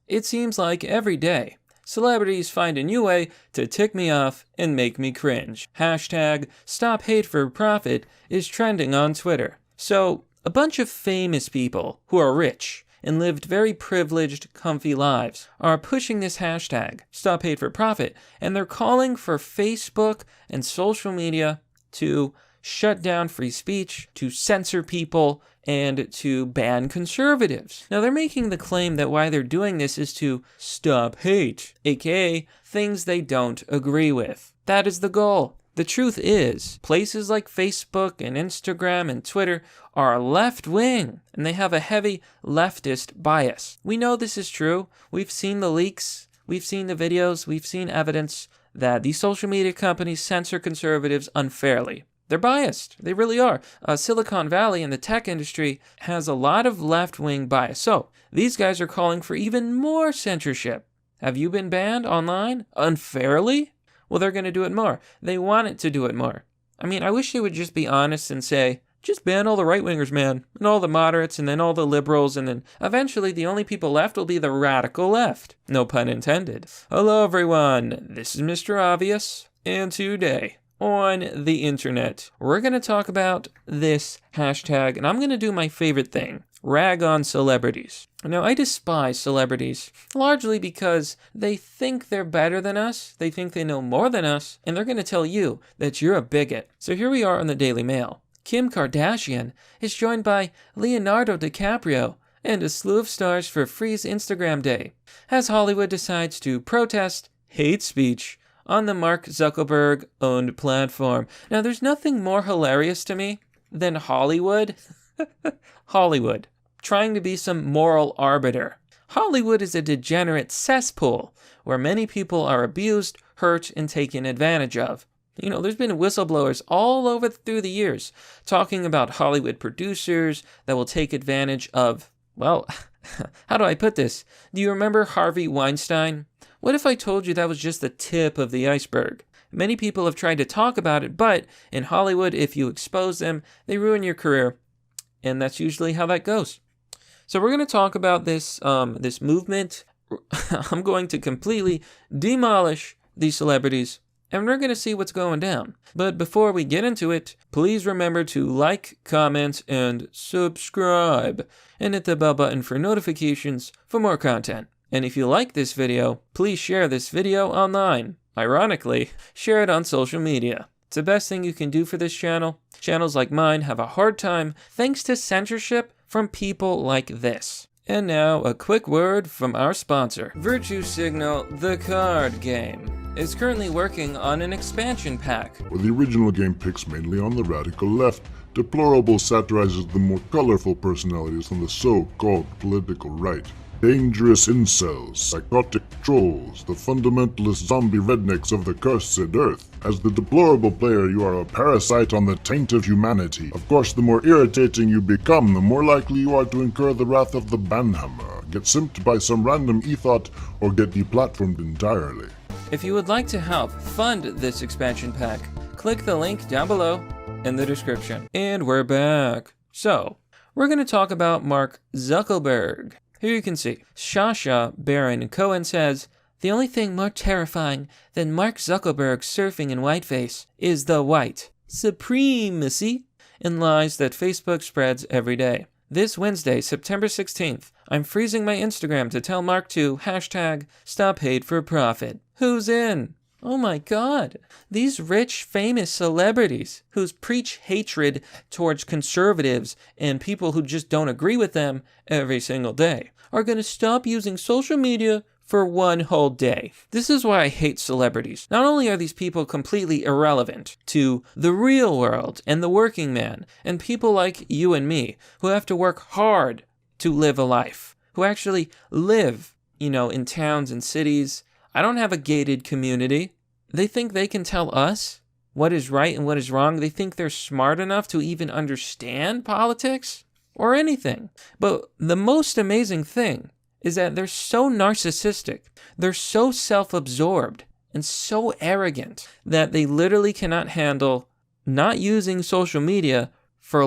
It seems like every day, celebrities find a new way to tick me off and make me cringe. Hashtag Stop Hate for Profit is trending on Twitter. So, a bunch of famous people who are rich and lived very privileged, comfy lives are pushing this hashtag, Stop Hate for Profit, and they're calling for Facebook and social media to shut down free speech, to censor people, and to ban conservatives. Now, they're making the claim that why they're doing this is to stop hate, aka things they don't agree with. That is the goal. The truth is, places like Facebook and Instagram and Twitter are left-wing, and they have a heavy leftist bias. We know this is true. We've seen the leaks, we've seen the videos, we've seen evidence that these social media companies censor conservatives unfairly. They're biased. They really are. Silicon Valley and the tech industry has a lot of left-wing bias. So, these guys are calling for even more censorship. Have you been banned online unfairly? Well, they're going to do it more. They want it to do it more. I mean, I wish they would just be honest and say, just ban all the right-wingers, man, and all the moderates, and then all the liberals, and then eventually the only people left will be the radical left. No pun intended. Hello, everyone. This is Mr. Obvious, and today on the internet, we're going to talk about this hashtag, and I'm going to do my favorite thing, rag on celebrities. Now, I despise celebrities, largely because they think they're better than us, they think they know more than us, and they're going to tell you that you're a bigot. So here we are on the Daily Mail. Kim Kardashian is joined by Leonardo DiCaprio and a slew of stars for Free's Instagram Day, as Hollywood decides to protest hate speech on the Mark Zuckerberg-owned platform. Now, there's nothing more hilarious to me than Hollywood trying to be some moral arbiter. Hollywood is a degenerate cesspool where many people are abused, hurt, and taken advantage of. You know, there's been whistleblowers all over through the years talking about Hollywood producers that will take advantage of, well, how do I put this? Do you remember Harvey Weinstein? What if I told you that was just the tip of the iceberg? Many people have tried to talk about it, but in Hollywood, if you expose them, they ruin your career. And that's usually how that goes. So we're going to talk about this movement. I'm going to completely demolish these celebrities, and we're going to see what's going down. But before we get into it, please remember to like, comment, and subscribe, and hit the bell button for notifications for more content. And if you like this video, please share this video online. Ironically, share it on social media. It's the best thing you can do for this channel. Channels like mine have a hard time thanks to censorship from people like this. And now, a quick word from our sponsor. Virtue Signal, the card game, is currently working on an expansion pack. Where the original game picks mainly on the radical left, Deplorable satirizes the more colorful personalities on the so-called political right. Dangerous incels, psychotic trolls, the fundamentalist zombie rednecks of the cursed earth. As the deplorable player, you are a parasite on the taint of humanity. Of course, the more irritating you become, the more likely you are to incur the wrath of the banhammer, get simped by some random e-thought, or get deplatformed entirely. If you would like to help fund this expansion pack, click the link down below in the description. And we're back. So, we're going to talk about Mark Zuckerberg. Here you can see, Sacha Baron Cohen says, the only thing more terrifying than Mark Zuckerberg surfing in whiteface is the white supremacy and lies that Facebook spreads every day. This Wednesday, September 16th, I'm freezing my Instagram to tell Mark to hashtag stop hate for profit. Who's in? Oh my God, these rich, famous celebrities who preach hatred towards conservatives and people who just don't agree with them every single day are going to stop using social media for one whole day. This is why I hate celebrities. Not only are these people completely irrelevant to the real world and the working man and people like you and me who have to work hard to live a life, who actually live, in towns and cities. I don't have a gated community. They think they can tell us what is right and what is wrong. They think they're smart enough to even understand politics or anything. But the most amazing thing is that they're so narcissistic, they're so self-absorbed and so arrogant that they literally cannot handle not using social media for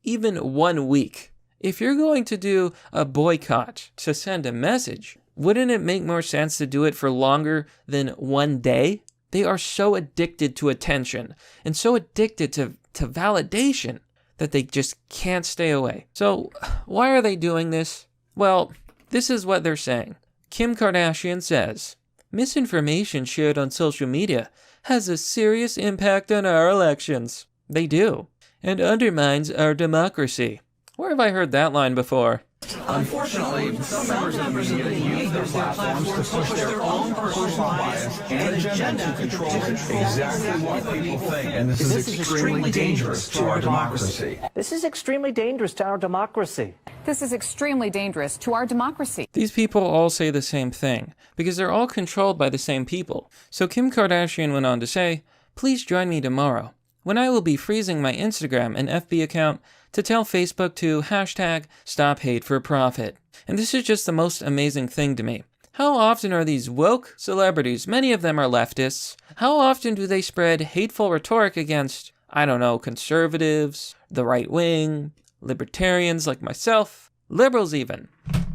even 1 week. If you're going to do a boycott to send a message, Wouldn't it make more sense to do it for longer than 1 day? They are so addicted to attention and so addicted to validation that they just can't stay away. So why are they doing this? Well, this is what they're saying. Kim Kardashian says, misinformation shared on social media has a serious impact on our elections. They do. And undermines our democracy. Where have I heard that line before? Unfortunately, some members of the media use their platforms to push their own personal bias and agenda to control exactly what people think. And this is extremely dangerous to our democracy. This is extremely dangerous to our democracy. This is extremely dangerous to our democracy. These people all say the same thing, because they're all controlled by the same people. So Kim Kardashian went on to say, please join me tomorrow, when I will be freezing my Instagram and FB account to tell Facebook to #StopHateForProfit. And this is just the most amazing thing to me. How often are these woke celebrities, many of them are leftists, how often do they spread hateful rhetoric against, I don't know, conservatives, the right wing, libertarians like myself, liberals even,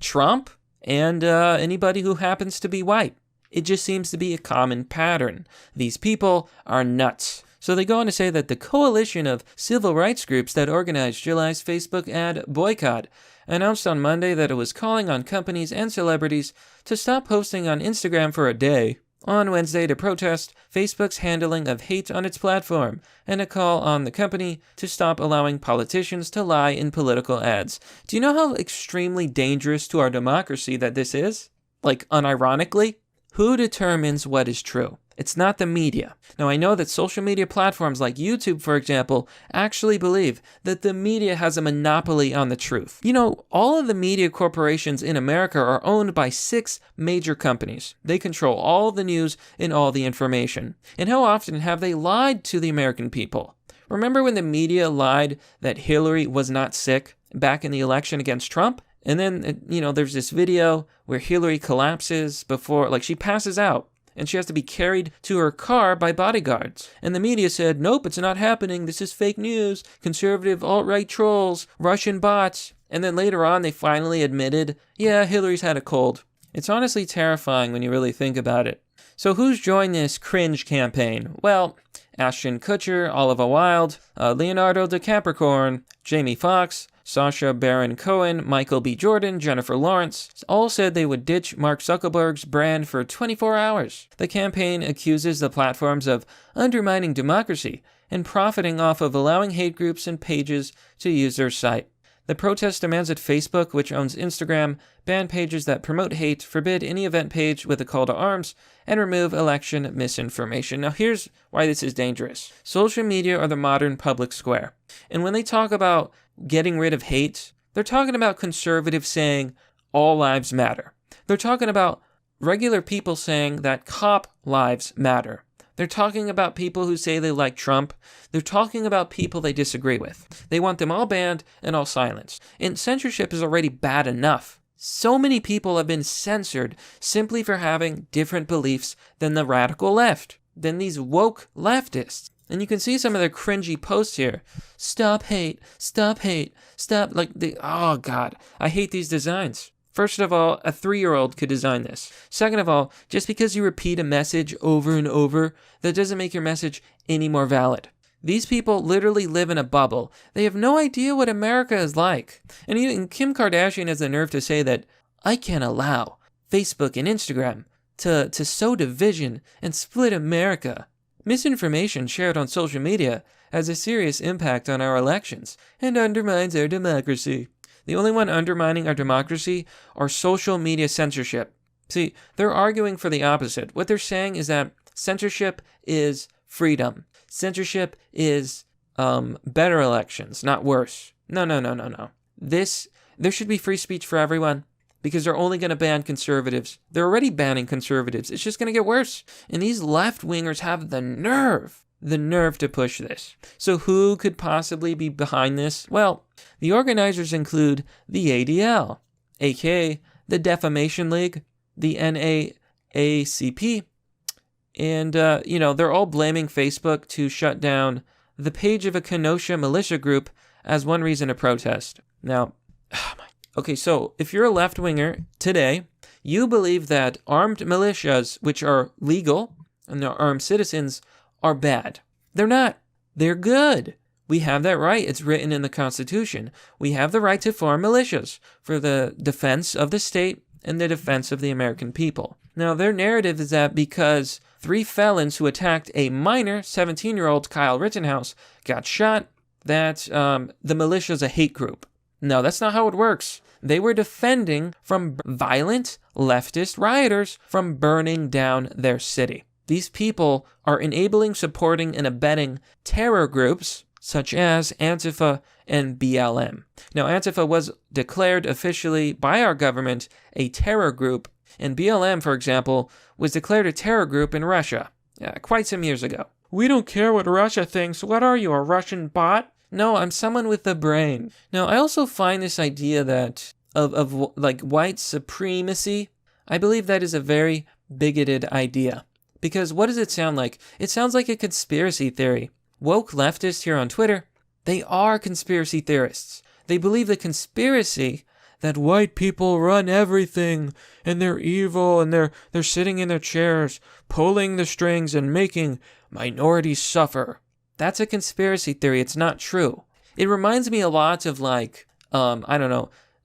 Trump, and anybody who happens to be white? It just seems to be a common pattern. These people are nuts. So they go on to say that the coalition of civil rights groups that organized July's Facebook ad boycott announced on Monday that it was calling on companies and celebrities to stop posting on Instagram for a day. On Wednesday to protest Facebook's handling of hate on its platform and a call on the company to stop allowing politicians to lie in political ads. Do you know how extremely dangerous to our democracy that this is? Like, unironically? Who determines what is true? It's not the media. Now, I know that social media platforms like YouTube, for example, actually believe that the media has a monopoly on the truth. You know, all of the media corporations in America are owned by 6 major companies. They control all the news and all the information. And how often have they lied to the American people? Remember when the media lied that Hillary was not sick back in the election against Trump? And then, there's this video where Hillary collapses before, she passes out. And she has to be carried to her car by bodyguards. And the media said, nope, it's not happening. This is fake news. Conservative alt-right trolls, Russian bots. And then later on, they finally admitted, yeah, Hillary's had a cold. It's honestly terrifying when you really think about it. So who's joined this cringe campaign? Well, Ashton Kutcher, Oliver Wilde, Leonardo DiCaprio, Jamie Foxx, Sacha Baron Cohen, Michael B. Jordan, Jennifer Lawrence, all said they would ditch Mark Zuckerberg's brand for 24 hours. The campaign accuses the platforms of undermining democracy and profiting off of allowing hate groups and pages to use their site. The protest demands that Facebook, which owns Instagram, ban pages that promote hate, forbid any event page with a call to arms, and remove election misinformation. Now here's why this is dangerous. Social media are the modern public square. And when they talk about getting rid of hate, they're talking about conservatives saying all lives matter. They're talking about regular people saying that cop lives matter. They're talking about people who say they like Trump. They're talking about people they disagree with. They want them all banned and all silenced. And censorship is already bad enough. So many people have been censored simply for having different beliefs than the radical left, than these woke leftists. And you can see some of their cringy posts here. Stop hate, stop, oh God, I hate these designs. First of all, a 3-year-old could design this. Second of all, just because you repeat a message over and over, that doesn't make your message any more valid. These people literally live in a bubble. They have no idea what America is like. And even Kim Kardashian has the nerve to say that, I can't allow Facebook and Instagram to sow division and split America. Misinformation shared on social media has a serious impact on our elections and undermines our democracy. The only one undermining our democracy are social media censorship. See, they're arguing for the opposite. What they're saying is that censorship is freedom. Censorship is better elections, not worse. No. There should be free speech for everyone because they're only going to ban conservatives. They're already banning conservatives. It's just going to get worse. And these left-wingers have the nerve to push this. So who could possibly be behind this? Well, the organizers include the ADL, aka the Defamation League, the NAACP, and, they're all blaming Facebook to shut down the page of a Kenosha militia group as one reason to protest. Now, okay, so if you're a left-winger today, You believe that armed militias, which are legal, and they're armed citizens, are bad. They're not. They're good. We have that right. It's written in the Constitution. We have the right to form militias for the defense of the state and the defense of the American people. Now, their narrative is that because 3 felons who attacked a minor, 17-year-old Kyle Rittenhouse, got shot, that the militia is a hate group. No, that's not how it works. They were defending from violent leftist rioters from burning down their city. These people are enabling, supporting, and abetting terror groups such as Antifa and BLM. Now, Antifa was declared officially by our government a terror group, and BLM, for example, was declared a terror group in Russia quite some years ago. We don't care what Russia thinks. What are you, a Russian bot? No, I'm someone with a brain. Now, I also find this idea that of white supremacy, I believe that is a very bigoted idea. Because what does it sound like? It sounds like a conspiracy theory. Woke leftists here on Twitter, they are conspiracy theorists. They believe the conspiracy that white people run everything and they're evil and they're sitting in their chairs, pulling the strings and making minorities suffer. That's a conspiracy theory. It's not true. It reminds me a lot of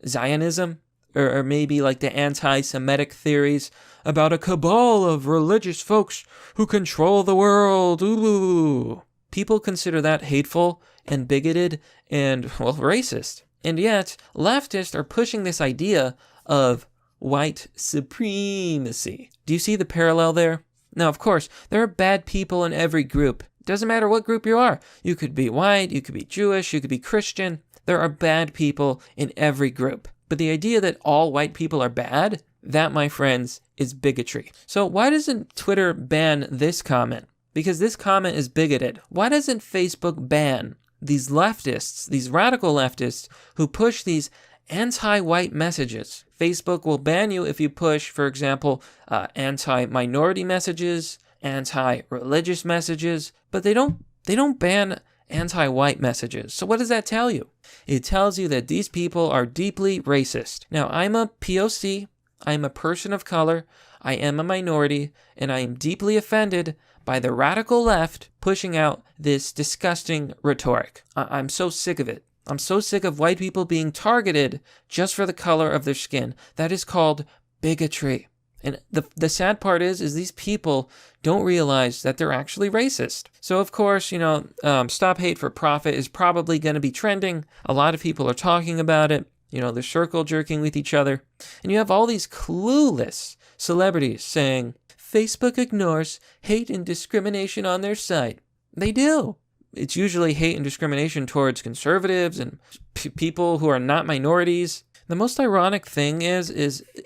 Zionism or maybe like the anti-Semitic theories about a cabal of religious folks who control the world. Ooh. People consider that hateful and bigoted and, well, racist. And yet, leftists are pushing this idea of white supremacy. Do you see the parallel there? Now, of course, there are bad people in every group. Doesn't matter what group you are. You could be white, you could be Jewish, you could be Christian. There are bad people in every group. But the idea that all white people are bad, that, my friends, is bigotry. So why doesn't Twitter ban this comment? Because this comment is bigoted. Why doesn't Facebook ban these leftists, these radical leftists who push these anti-white messages? Facebook will ban you if you push, for example, anti-minority messages, anti-religious messages, but they don't ban anti-white messages. So what does that tell you? It tells you that these people are deeply racist. Now, I'm a POC, I'm a person of color, I am a minority, and I am deeply offended by the radical left pushing out this disgusting rhetoric. I'm so sick of it. I'm so sick of white people being targeted just for the color of their skin. That is called bigotry. And the sad part is these people don't realize that they're actually racist. So, of course, Stop Hate for Profit is probably going to be trending. A lot of people are talking about it. They're circle jerking with each other. And you have all these clueless celebrities saying, Facebook ignores hate and discrimination on their site. They do. It's usually hate and discrimination towards conservatives and people who are not minorities. The most ironic thing is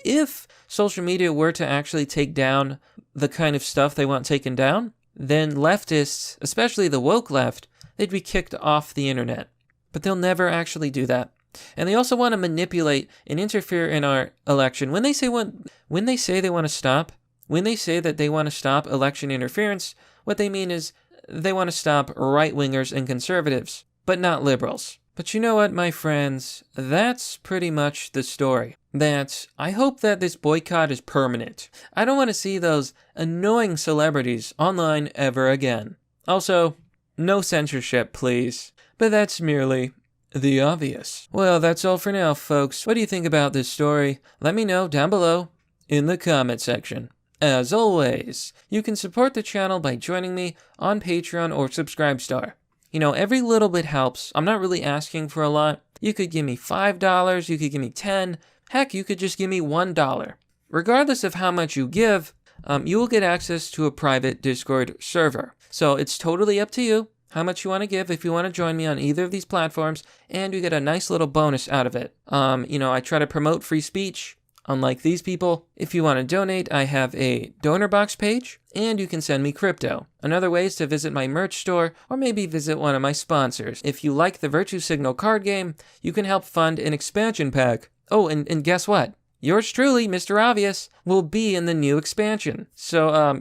if social media were to actually take down the kind of stuff they want taken down, then leftists, especially the woke left, they'd be kicked off the internet. But they'll never actually do that. And they also want to manipulate and interfere in our election. When they say they want to stop, when they say that they want to stop election interference, what they mean is they want to stop right-wingers and conservatives, but not liberals. But you know what, my friends? That's pretty much the story. I hope that this boycott is permanent. I don't want to see those annoying celebrities online ever again. Also, no censorship, please. But that's merely the obvious. Well, that's all for now, folks. What do you think about this story? Let me know down below in the comment section. As always, you can support the channel by joining me on Patreon or Subscribestar. Every little bit helps. I'm not really asking for a lot. You could give me $5, you could give me $10, heck, you could just give me $1. Regardless of how much you give, you will get access to a private Discord server. So it's totally up to you how much you want to give if you want to join me on either of these platforms, and you get a nice little bonus out of it. I try to promote free speech. Unlike these people, if you want to donate, I have a donor box page, and you can send me crypto. Another way is to visit my merch store, or maybe visit one of my sponsors. If you like the Virtue Signal card game, you can help fund an expansion pack. Oh, and guess what? Yours truly, Mr. Obvious, will be in the new expansion. So,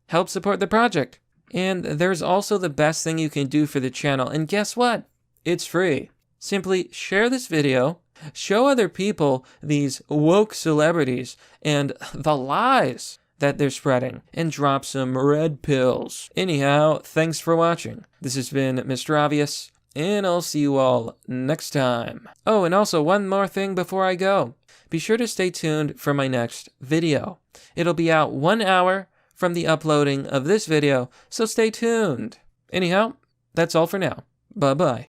help support the project. And there's also the best thing you can do for the channel, and guess what? It's free. Simply share this video, Show other people these woke celebrities and the lies that they're spreading, and drop some red pills. Anyhow, thanks for watching. This has been Mr. Obvious, and I'll see you all next time. Oh, and also one more thing before I go. Be sure to stay tuned for my next video. It'll be out 1 hour from the uploading of this video, so stay tuned. Anyhow, that's all for now. Bye-bye.